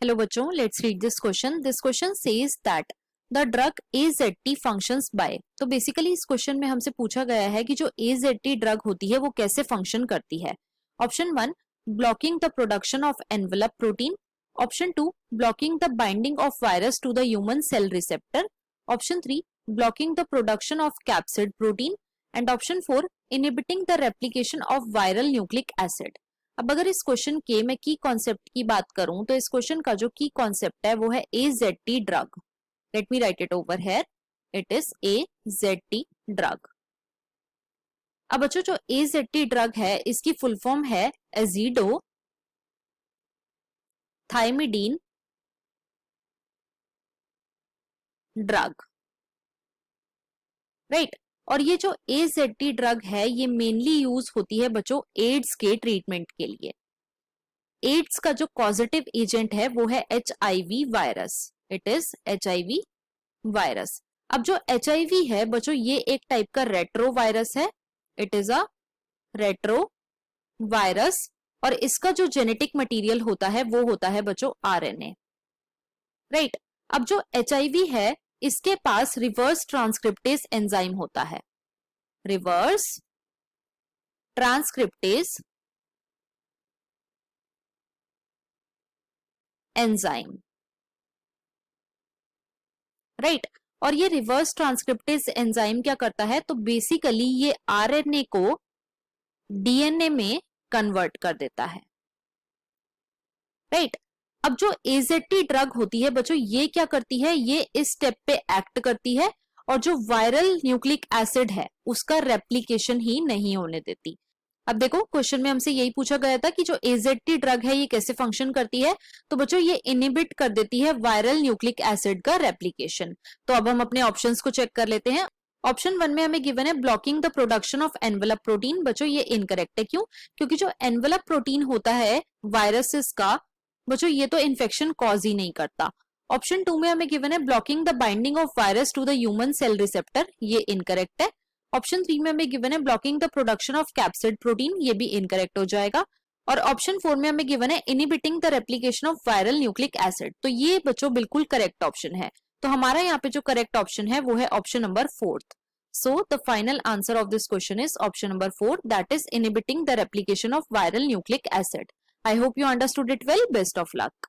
Hello बच्चों, let's read this question. This question says that the drug AZT functions by. तो basically इस question में हमसे पूछा गया है कि जो AZT ड्रग होती है वो कैसे फंक्शन करती है. Option 1, blocking the production of envelope protein. Option 2, blocking the binding of virus to the human cell receptor. Option 3, blocking the production of capsid protein. And option 4, inhibiting the replication of viral nucleic acid. अब अगर इस question के मैं की concept की बात करूं तो इस क्वेश्चन का जो की कॉन्सेप्ट है वो है AZT drug. Let me right it over here. It is AZT drug. अब बच्चों जो AZT ड्रग है इसकी फुल फॉर्म है एजिडो थाइमिडीन ड्रग. राइट. और ये जो AZT ड्रग है ये मेनली यूज होती है बच्चों एड्स के ट्रीटमेंट के लिए. एड्स का जो पॉजिटिव एजेंट है वो है HIV virus. It is HIV virus. अब जो HIV है बच्चों ये एक टाइप का रेट्रो वायरस है. It is a retro virus. और इसका जो जेनेटिक मटेरियल होता है वो होता है बच्चों RNA. राइट. अब जो HIV है इसके पास रिवर्स ट्रांसक्रिप्टेज एंजाइम होता है. Reverse transcriptase enzyme. राइट. और ये रिवर्स ट्रांसक्रिप्टेज एंजाइम क्या करता है तो बेसिकली ये RNA को DNA में कन्वर्ट कर देता है. राइट. अब जो AZT ड्रग होती है बच्चों ये क्या करती है, ये इस स्टेप पे एक्ट करती है और जो वायरल न्यूक्लिक एसिड है उसका रेप्लिकेशन ही नहीं होने देती. अब देखो क्वेश्चन में हमसे यही पूछा गया था कि जो AZT ड्रग है ये कैसे फंक्शन करती है. तो बच्चों ये इनहिबिट कर देती है वायरल न्यूक्लिक एसिड का रेप्लिकेशन. तो अब हम अपने ऑप्शंस को चेक कर लेते हैं. ऑप्शन 1 में हमें गिवन है blocking the production of envelope protein. बच्चों ये इनकरेक्ट है. क्यों? क्योंकि जो एनवेलप प्रोटीन होता है वायरसेस का बच्चों ये तो इन्फेक्शन कॉज ही नहीं करता. ऑप्शन 2 में हमें गिवन है blocking the binding of virus to the human cell receptor. ये इनकरेक्ट है. ऑप्शन 3 में हमें गिवन है blocking the production of capsid protein. ये भी इनकरेक्ट हो जाएगा. और ऑप्शन 4 में हमें गिवन है inhibiting the replication of viral nucleic acid. तो ये बच्चों बिल्कुल करेक्ट ऑप्शन है. तो हमारा यहाँ पे जो करेक्ट ऑप्शन है वो है option number 4. So the final answer of this question is option number 4, that is inhibiting the replication of viral nucleic acid. I hope you understood it well. Best of luck.